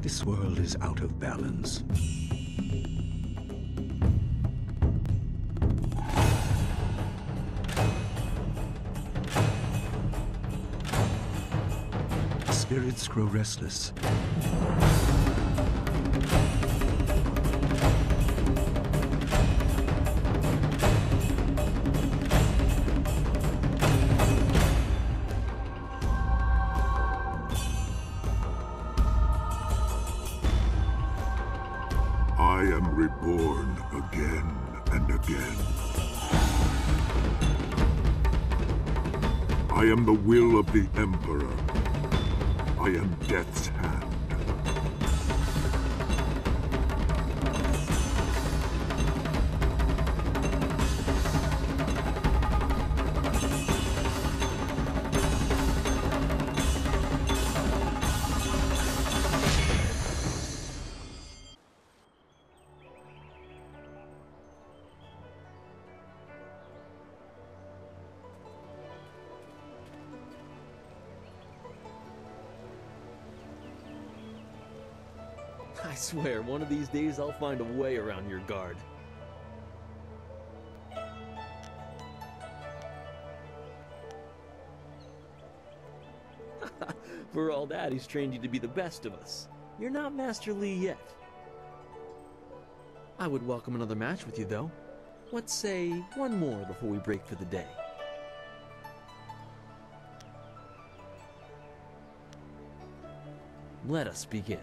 This world is out of balance. Spirits grow restless. I am reborn again and again. I am the will of the Emperor. I am Death's hand. I swear, one of these days I'll find a way around your guard. For all that, he's trained you to be the best of us. You're not Master Li yet. I would welcome another match with you, though. Let's say one more before we break for the day. Let us begin.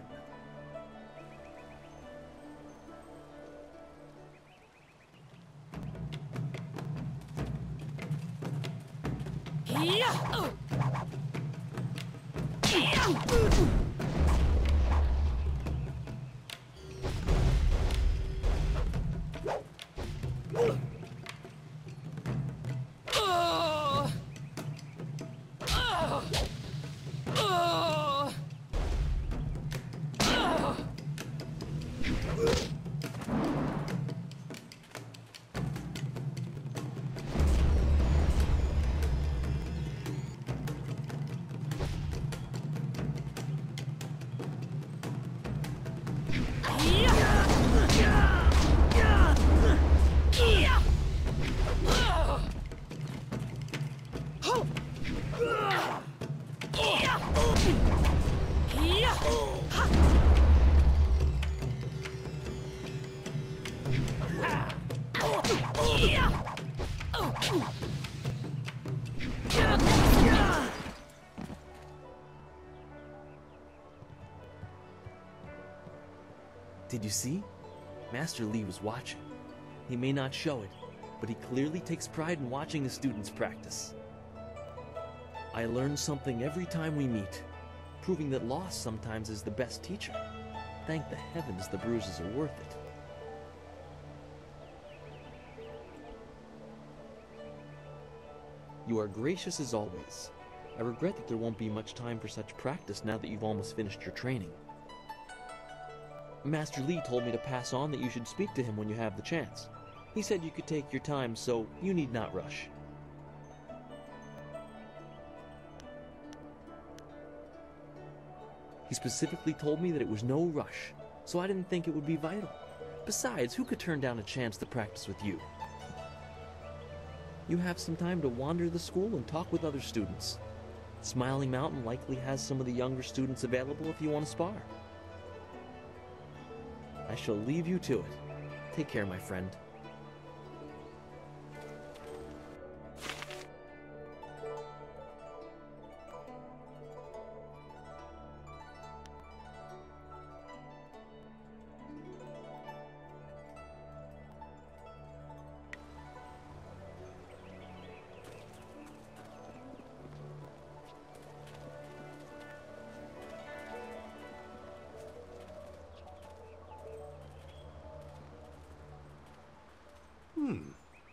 Did you see? Master Li was watching. He may not show it, but he clearly takes pride in watching the students practice. I learn something every time we meet, proving that loss sometimes is the best teacher. Thank the heavens the bruises are worth it. You are gracious as always. I regret that there won't be much time for such practice now that you've almost finished your training. Master Li told me to pass on that you should speak to him when you have the chance. He said you could take your time, so you need not rush. He specifically told me that it was no rush, so I didn't think it would be vital. Besides, who could turn down a chance to practice with you? You have some time to wander the school and talk with other students. Smiling Mountain likely has some of the younger students available if you want to spar. I shall leave you to it. Take care, my friend.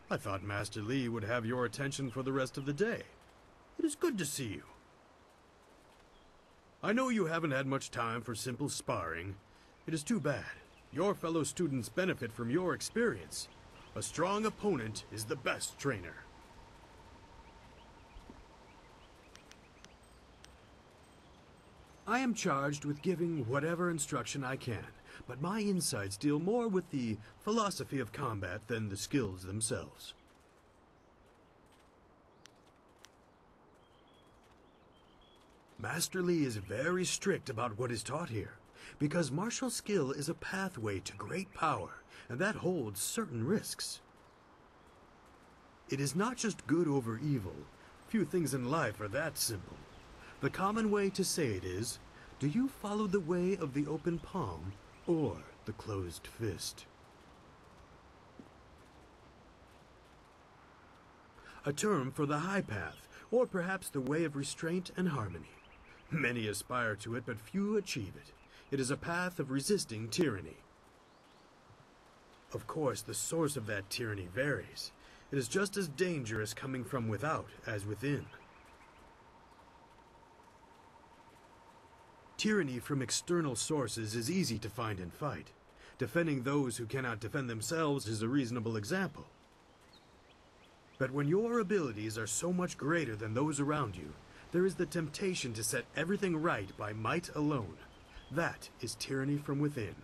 I thought Master Li would have your attention for the rest of the day. It is good to see you. I know you haven't had much time for simple sparring. It is too bad. Your fellow students benefit from your experience. A strong opponent is the best trainer. I am charged with giving whatever instruction I can, but my insights deal more with the philosophy of combat than the skills themselves. Master Li is very strict about what is taught here, because martial skill is a pathway to great power, and that holds certain risks. It is not just good over evil. Few things in life are that simple. The common way to say it is, do you follow the way of the open palm or the closed fist? A term for the high path, or perhaps the way of restraint and harmony. Many aspire to it, but few achieve it. It is a path of resisting tyranny. Of course, the source of that tyranny varies. It is just as dangerous coming from without as within. Tyranny from external sources is easy to find and fight. Defending those who cannot defend themselves is a reasonable example. But when your abilities are so much greater than those around you, there is the temptation to set everything right by might alone. That is tyranny from within.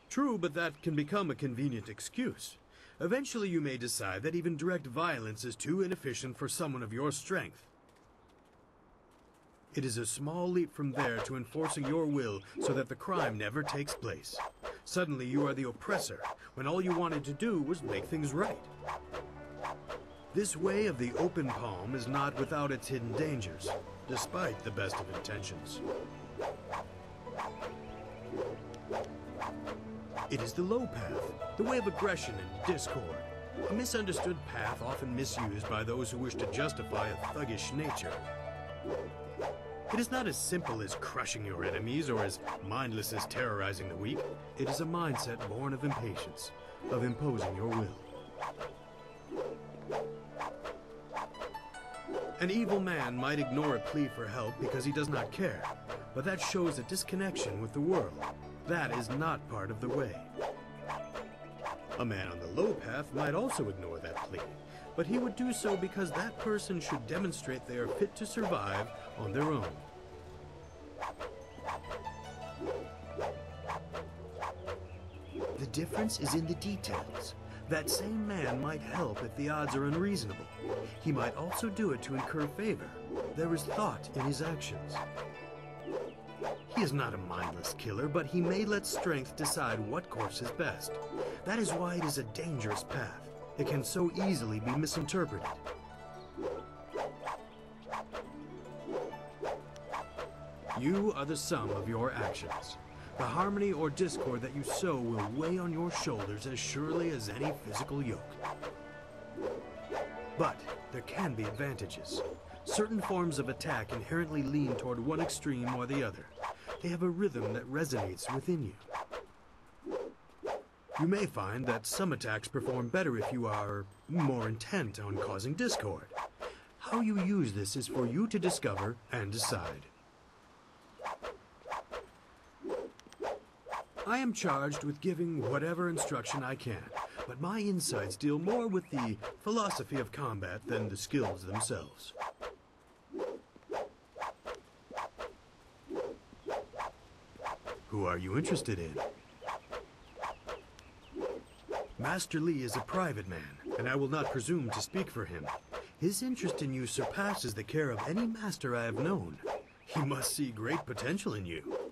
True, but that can become a convenient excuse. Eventually you may decide that even direct violence is too inefficient for someone of your strength. It is a small leap from there to enforcing your will so that the crime never takes place. Suddenly you are the oppressor, when all you wanted to do was make things right. This way of the open palm is not without its hidden dangers, despite the best of intentions. It is the low path, the way of aggression and discord. A misunderstood path often misused by those who wish to justify a thuggish nature. It is not as simple as crushing your enemies or as mindless as terrorizing the weak. It is a mindset born of impatience, of imposing your will. An evil man might ignore a plea for help because he does not care, but that shows a disconnection with the world. That is not part of the way. A man on the low path might also ignore that plea, but he would do so because that person should demonstrate they are fit to survive on their own. The difference is in the details. That same man might help if the odds are unreasonable. He might also do it to incur favor. There is thought in his actions. He is not a mindless killer, but he may let strength decide what course is best. That is why it is a dangerous path. It can so easily be misinterpreted. You are the sum of your actions. The harmony or discord that you sow will weigh on your shoulders as surely as any physical yoke. But there can be advantages. Certain forms of attack inherently lean toward one extreme or the other. They have a rhythm that resonates within you. You may find that some attacks perform better if you are more intent on causing discord. How you use this is for you to discover and decide. I am charged with giving whatever instruction I can, but my insights deal more with the philosophy of combat than the skills themselves. Who are you interested in? Master Li is a private man, and I will not presume to speak for him. His interest in you surpasses the care of any master I have known. He must see great potential in you.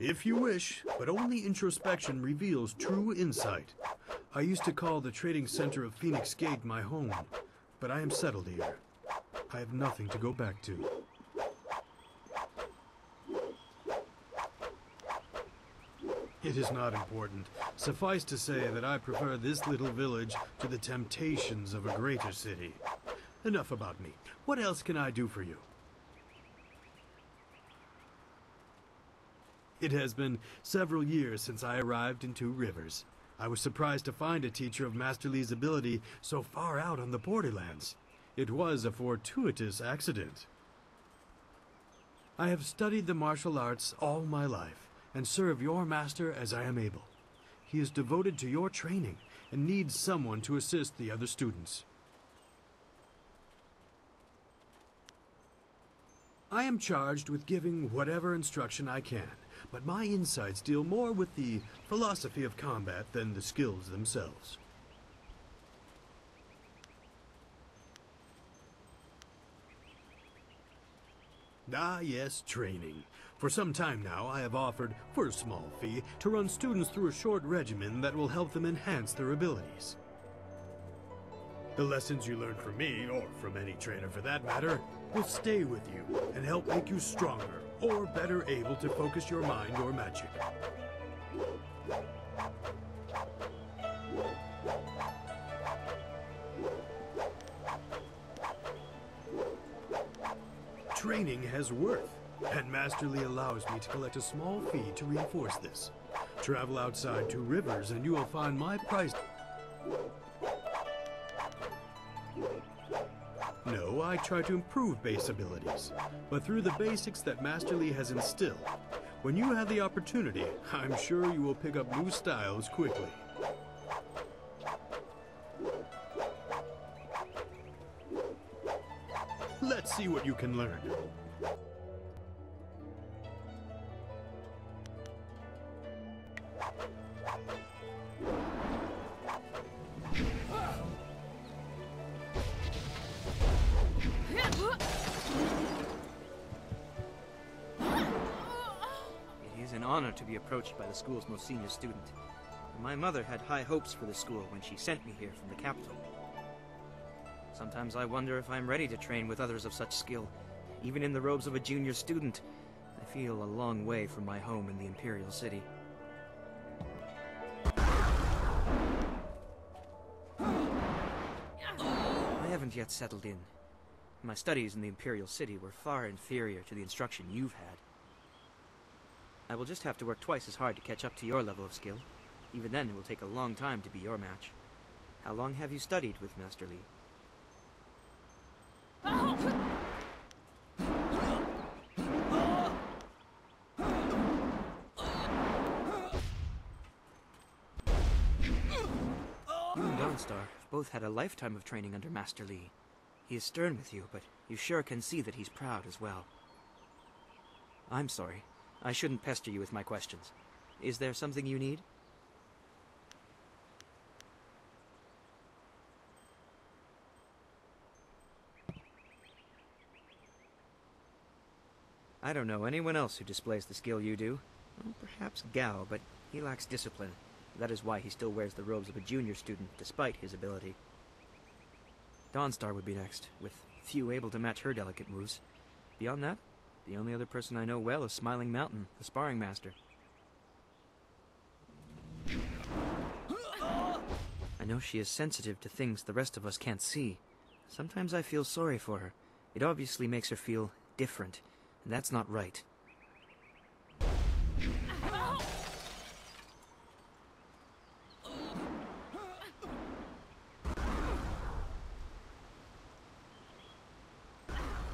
If you wish, but only introspection reveals true insight. I used to call the trading center of Phoenix Gate my home, but I am settled here. I have nothing to go back to. It is not important. Suffice to say that I prefer this little village to the temptations of a greater city. Enough about me. What else can I do for you? It has been several years since I arrived in Two Rivers. I was surprised to find a teacher of Master Li's ability so far out on the borderlands. It was a fortuitous accident. I have studied the martial arts all my life, and serve your master as I am able. He is devoted to your training and needs someone to assist the other students. I am charged with giving whatever instruction I can, but my insights deal more with the philosophy of combat than the skills themselves. Ah, yes, training. For some time now, I have offered, for a small fee, to run students through a short regimen that will help them enhance their abilities. The lessons you learn from me, or from any trainer for that matter, will stay with you and help make you stronger or better able to focus your mind or magic. Training has worth, and Masterly allows me to collect a small fee to reinforce this. Travel outside 2 rivers and you will find my price. No, I try to improve base abilities, but through the basics that Masterly has instilled. When you have the opportunity, I'm sure you will pick up new styles quickly. Let's see what you can learn. It is an honor to be approached by the school's most senior student. My mother had high hopes for the school when she sent me here from the capital. Sometimes I wonder if I'm ready to train with others of such skill. Even in the robes of a junior student, I feel a long way from my home in the Imperial City. I haven't yet settled in. My studies in the Imperial City were far inferior to the instruction you've had. I will just have to work twice as hard to catch up to your level of skill. Even then, it will take a long time to be your match. How long have you studied with Master Li? You and Dawnstar have both had a lifetime of training under Master Li. He is stern with you, but you sure can see that he's proud as well. I'm sorry. I shouldn't pester you with my questions. Is there something you need? I don't know anyone else who displays the skill you do. Well, perhaps Gao, but he lacks discipline. That is why he still wears the robes of a junior student, despite his ability. Dawnstar would be next, with few able to match her delicate moves. Beyond that, the only other person I know well is Smiling Mountain, the sparring master. I know she is sensitive to things the rest of us can't see. Sometimes I feel sorry for her. It obviously makes her feel different, and that's not right.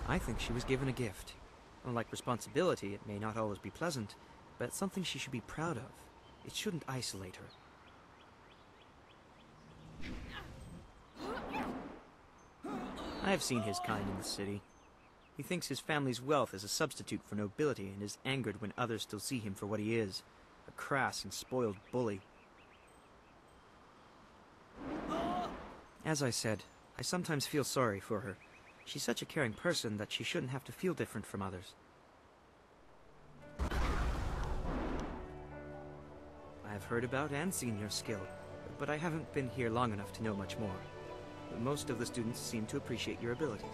I think she was given a gift. Unlike responsibility, it may not always be pleasant, but it's something she should be proud of. It shouldn't isolate her. I have seen his kind in the city. He thinks his family's wealth is a substitute for nobility and is angered when others still see him for what he is, a crass and spoiled bully. As I said, I sometimes feel sorry for her. She's such a caring person that she shouldn't have to feel different from others. I have heard about and seen your skill, but I haven't been here long enough to know much more. Most of the students seem to appreciate your abilities.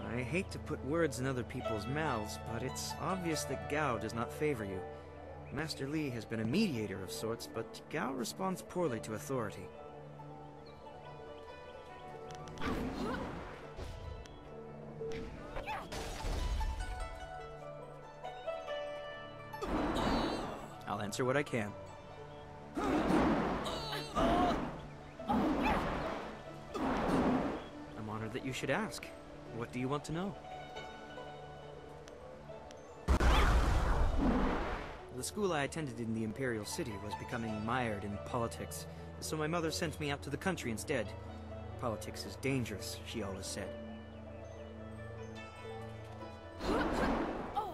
I hate to put words in other people's mouths, but it's obvious that Gao does not favor you. Master Li has been a mediator of sorts, but Gao responds poorly to authority. I'll answer what I can. I'm honored that you should ask. What do you want to know? the school I attended in the Imperial City was becoming mired in politics, so my mother sent me out to the country instead. Politics is dangerous, she always said. Oh,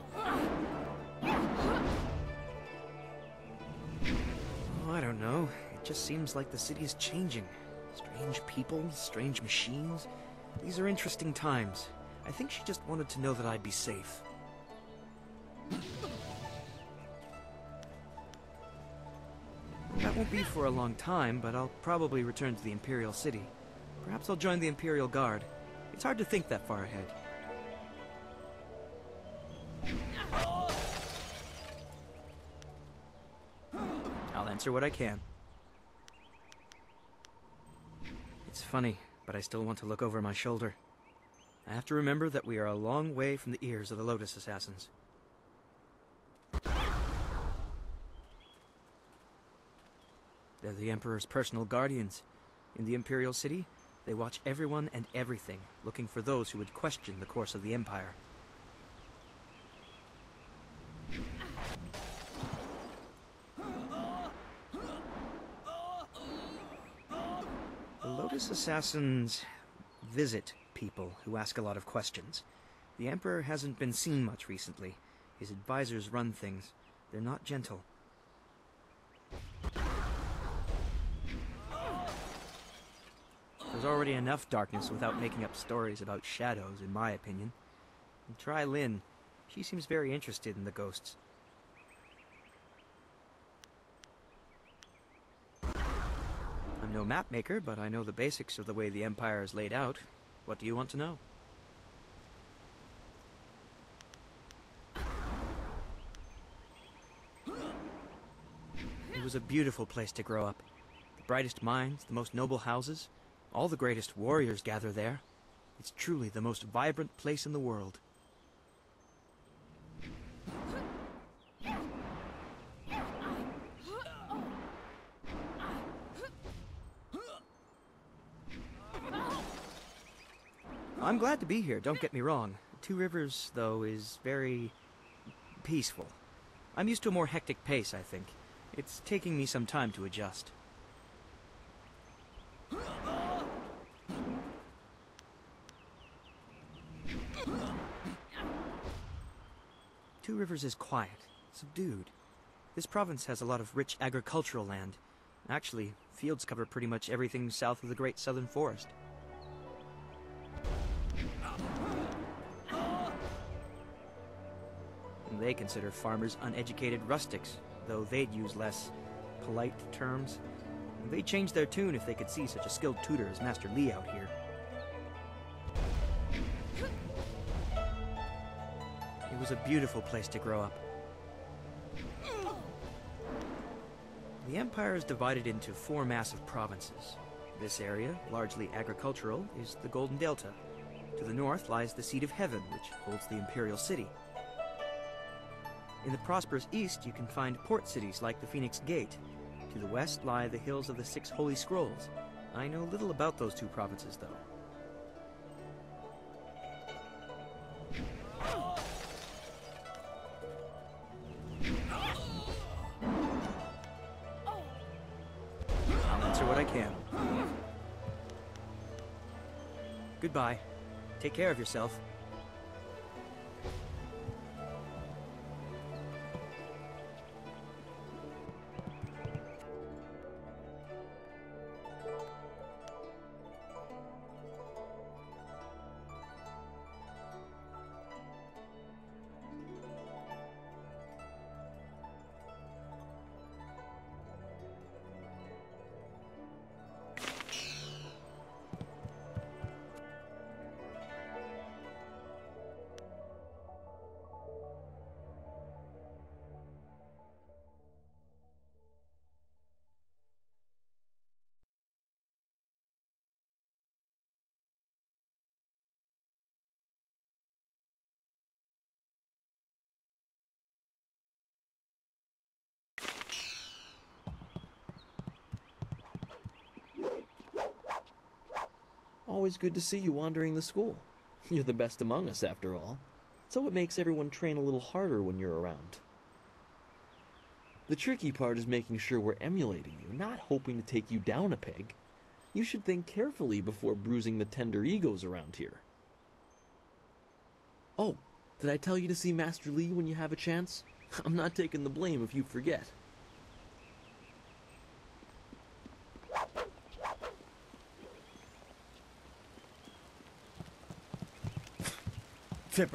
I don't know. It just seems like the city is changing. Strange people, strange machines. These are interesting times. I think she just wanted to know that I'd be safe. That won't be for a long time, but I'll probably return to the Imperial City. Perhaps I'll join the Imperial Guard. It's hard to think that far ahead. I'll answer what I can. It's funny, but I still want to look over my shoulder. I have to remember that we are a long way from the ears of the Lotus Assassins. They're the Emperor's personal guardians. In the Imperial City, they watch everyone and everything, looking for those who would question the course of the Empire. The Lotus Assassins visit people who ask a lot of questions. The Emperor hasn't been seen much recently. His advisors run things. They're not gentle. There's already enough darkness without making up stories about shadows, in my opinion. And try Lynn. She seems very interested in the ghosts. I'm no map maker, but I know the basics of the way the Empire is laid out. What do you want to know? It was a beautiful place to grow up. The brightest minds, the most noble houses, all the greatest warriors gather there. It's truly the most vibrant place in the world. I'm glad to be here, don't get me wrong. Two Rivers, though, is very peaceful. I'm used to a more hectic pace, I think. It's taking me some time to adjust. Two Rivers is quiet, subdued. This province has a lot of rich agricultural land. Actually, fields cover pretty much everything south of the Great Southern Forest. They consider farmers uneducated rustics, though they'd use less polite terms. They'd change their tune if they could see such a skilled tutor as Master Lee out here. It was a beautiful place to grow up. The Empire is divided into 4 massive provinces. This area, largely agricultural, is the Golden Delta. To the north lies the Seat of Heaven, which holds the Imperial City. In the prosperous east, you can find port cities like the Phoenix Gate. To the west lie the hills of the 6 Holy Scrolls. I know little about those 2 provinces, though. I'll answer what I can. Goodbye. Take care of yourself. Always good to see you wandering the school. You're the best among us, after all. So it makes everyone train a little harder when you're around. The tricky part is making sure we're emulating you, not hoping to take you down a peg. You should think carefully before bruising the tender egos around here. Oh, did I tell you to see Master Li when you have a chance? I'm not taking the blame if you forget. Tipper.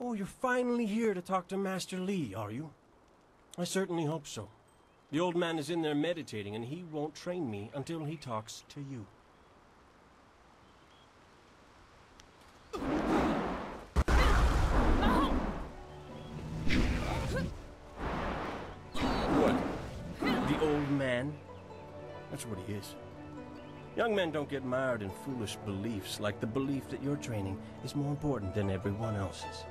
Oh, you're finally here to talk to Master Li, are you? I certainly hope so. The old man is in there meditating, and he won't train me until he talks to you. What? The old man? That's what he is. Young men don't get mired in foolish beliefs like the belief that your training is more important than everyone else's.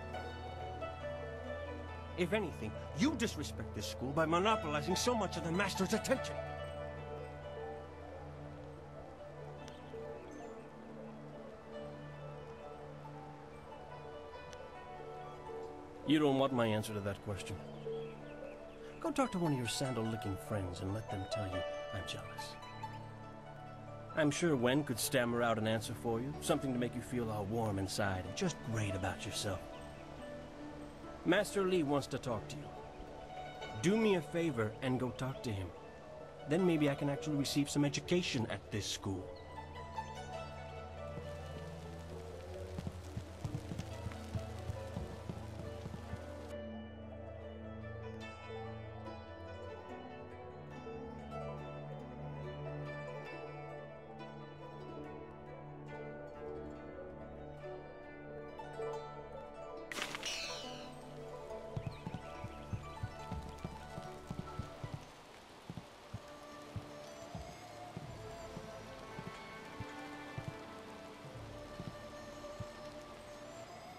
If anything, you disrespect this school by monopolizing so much of the master's attention. You don't want my answer to that question. Go talk to one of your sandal-licking friends and let them tell you I'm jealous. I'm sure Wen could stammer out an answer for you, something to make you feel all warm inside and just great about yourself. Master Li wants to talk to you. Do me a favor and go talk to him. Then maybe I can actually receive some education at this school.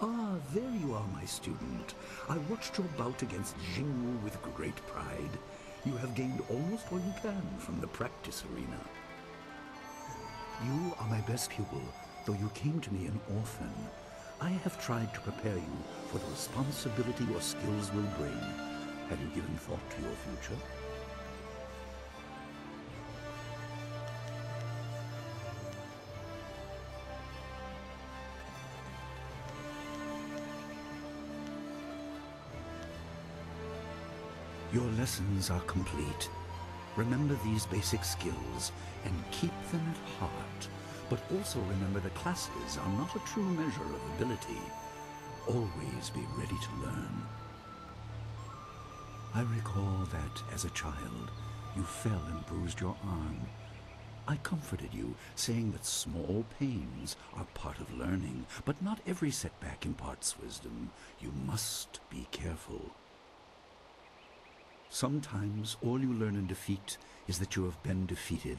Ah, there you are, my student. I watched your bout against Jingwu with great pride. You have gained almost all you can from the practice arena. You are my best pupil, though you came to me an orphan. I have tried to prepare you for the responsibility your skills will bring. Have you given thought to your future? Your lessons are complete. Remember these basic skills and keep them at heart. But also remember the classes are not a true measure of ability. Always be ready to learn. I recall that, as a child, you fell and bruised your arm. I comforted you, saying that small pains are part of learning, but not every setback imparts wisdom. You must be careful. Sometimes all you learn in defeat is that you have been defeated.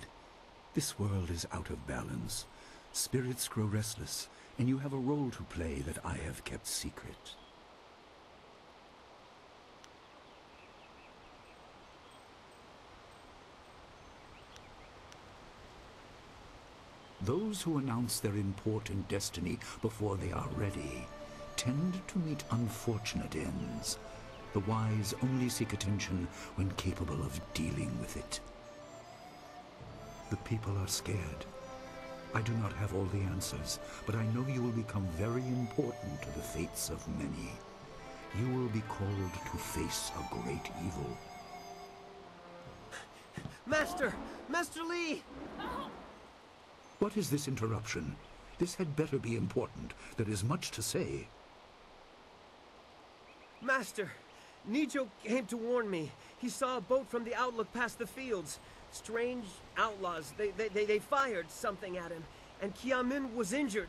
This world is out of balance. Spirits grow restless, and you have a role to play that I have kept secret. Those who announce their important destiny before they are ready tend to meet unfortunate ends. The wise only seek attention when capable of dealing with it. The people are scared. I do not have all the answers, but I know you will become very important to the fates of many. You will be called to face a great evil. Master! Master Li! What is this interruption? This had better be important. There is much to say. Master, Nijo came to warn me. He saw a boat from the outlook past the fields. Strange outlaws. They fired something at him, and Kiamin was injured.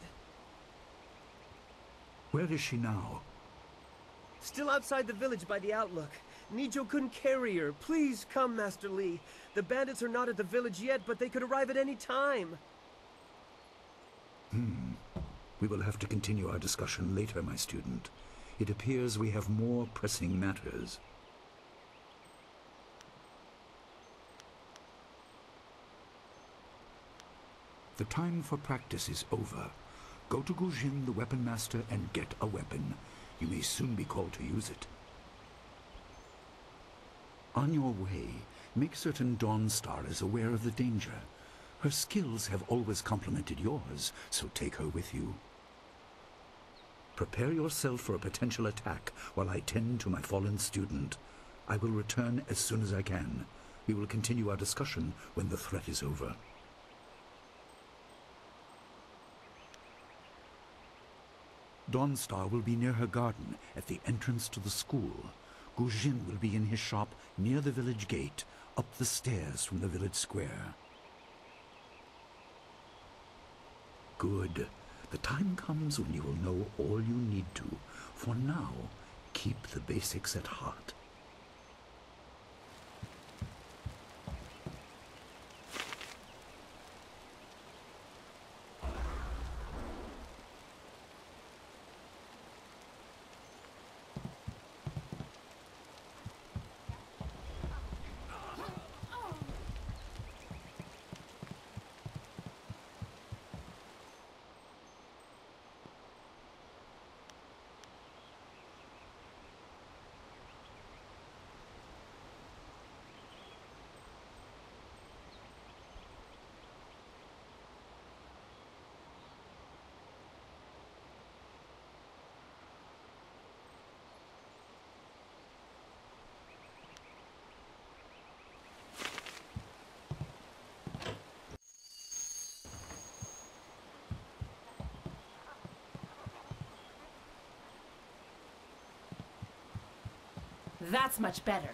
Where is she now? Still outside the village by the outlook. Nijo couldn't carry her. Please come, Master Li. The bandits are not at the village yet, but they could arrive at any time. We will have to continue our discussion later, my student. It appears we have more pressing matters. The time for practice is over. Go to Gujin, the weapon master, and get a weapon. You may soon be called to use it. On your way, make certain Dawnstar is aware of the danger. Her skills have always complemented yours, so take her with you. Prepare yourself for a potential attack while I tend to my fallen student. I will return as soon as I can. We will continue our discussion when the threat is over. Dawnstar will be near her garden at the entrance to the school. Gujin will be in his shop near the village gate, up the stairs from the village square. Good. The time comes when you will know all you need to. For now, keep the basics at heart. That's much better.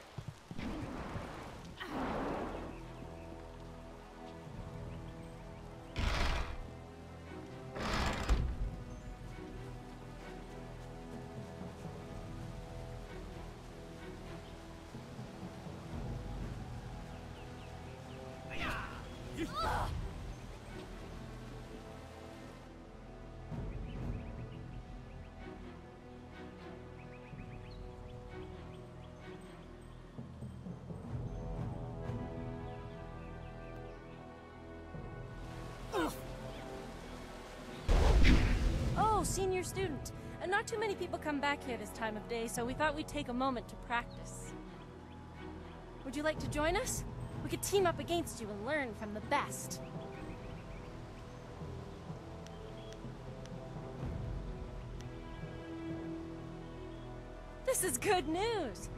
Oh, senior student. Not too many people come back here this time of day, so we thought we'd take a moment to practice. Would you like to join us? We could team up against you and learn from the best. This is good news.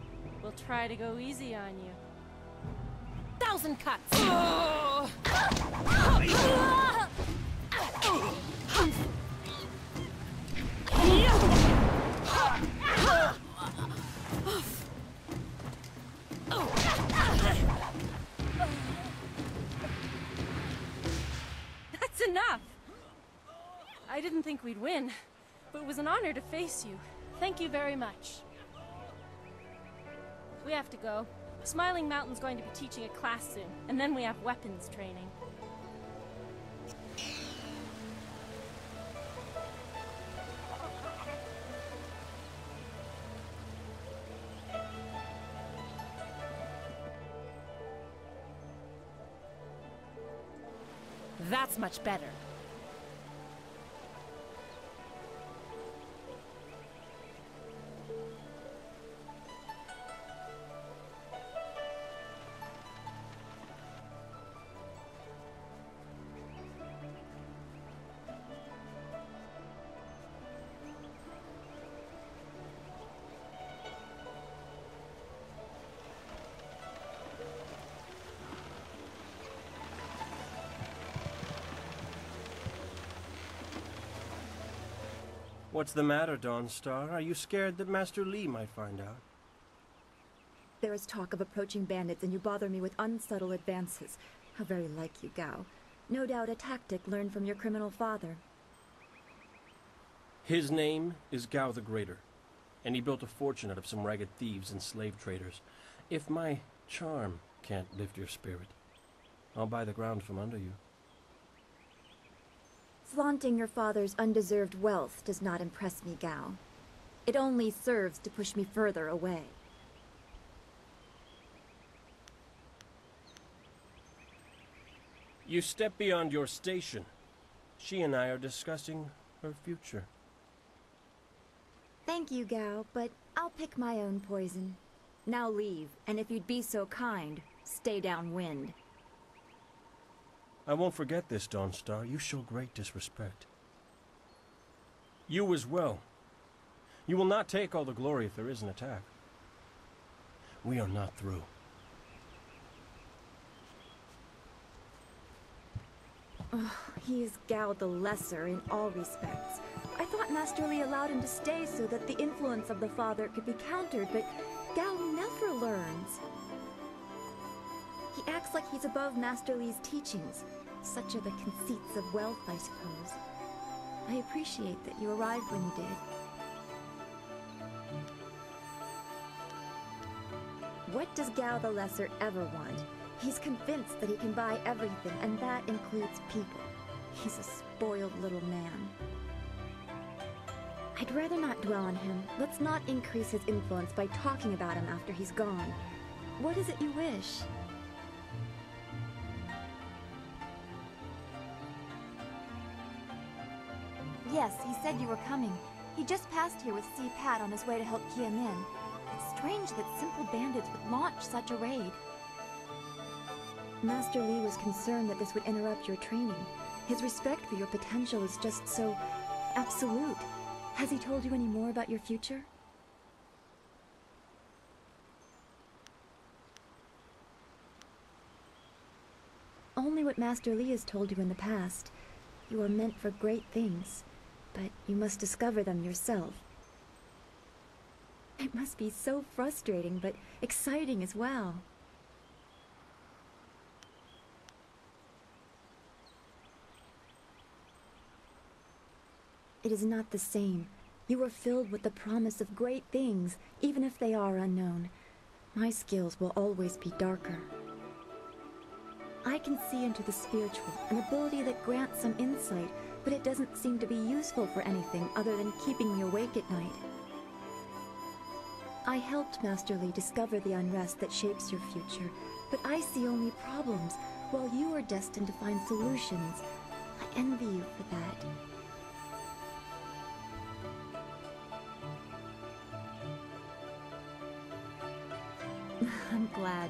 We'll try to go easy on you. 1,000 cuts! That's enough! I didn't think we'd win, but it was an honor to face you. Thank you very much. We have to go. Smiling Mountain's going to be teaching a class soon, and then we have weapons training. That's much better. What's the matter, Dawnstar? Are you scared that Master Li might find out? There is talk of approaching bandits, and you bother me with unsubtle advances. How very like you, Gao. No doubt a tactic learned from your criminal father. His name is Gao the Greater, and he built a fortune out of some ragged thieves and slave traders. If my charm can't lift your spirit, I'll buy the ground from under you. Flaunting your father's undeserved wealth does not impress me, Gao. It only serves to push me further away. You step beyond your station. She and I are discussing her future. Thank you, Gao, but I'll pick my own poison. Now leave, and if you'd be so kind, stay downwind. I won't forget this, Dawnstar. You show great disrespect. You as well. You will not take all the glory if there is an attack. We are not through. Oh, he is Gao the Lesser in all respects. I thought Master Li allowed him to stay so that the influence of the father could be countered, but Gao never learns. He acts like he's above Master Li's teachings. Such are the conceits of wealth, I suppose. I appreciate that you arrived when you did. What does Gao the Lesser ever want? He's convinced that he can buy everything, and that includes people. He's a spoiled little man. I'd rather not dwell on him. Let's not increase his influence by talking about him after he's gone. What is it you wish? Yes, he said you were coming. He just passed here with Si Pat on his way to help Kia Min. It's strange that simple bandits would launch such a raid. Master Li was concerned that this would interrupt your training. His respect for your potential is just so absolute. Has he told you any more about your future? Only what Master Li has told you in the past. You are meant for great things, but you must discover them yourself. It must be so frustrating, but exciting as well. It is not the same. You are filled with the promise of great things, even if they are unknown. My skills will always be darker. I can see into the spiritual, an ability that grants some insight, but it doesn't seem to be useful for anything other than keeping me awake at night. I helped Master Li discover the unrest that shapes your future, but I see only problems, while you are destined to find solutions. I envy you for that. I'm glad.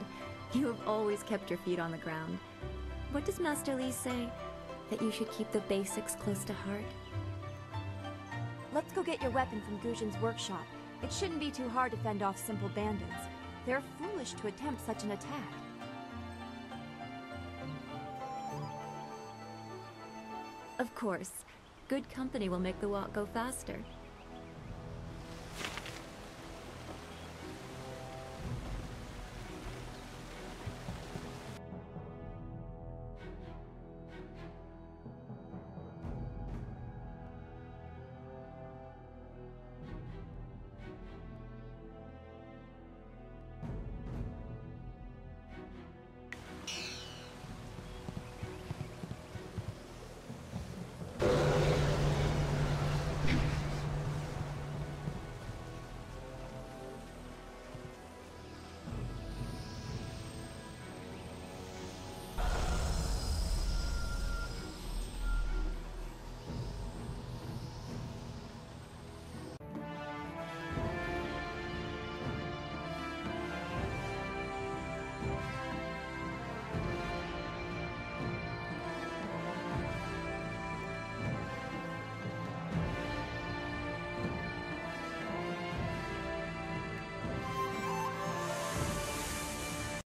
You have always kept your feet on the ground. What does Master Li say? That you should keep the basics close to heart? Let's go get your weapon from Guzhin's workshop. It shouldn't be too hard to fend off simple bandits. They're foolish to attempt such an attack. Of course. Good company will make the walk go faster.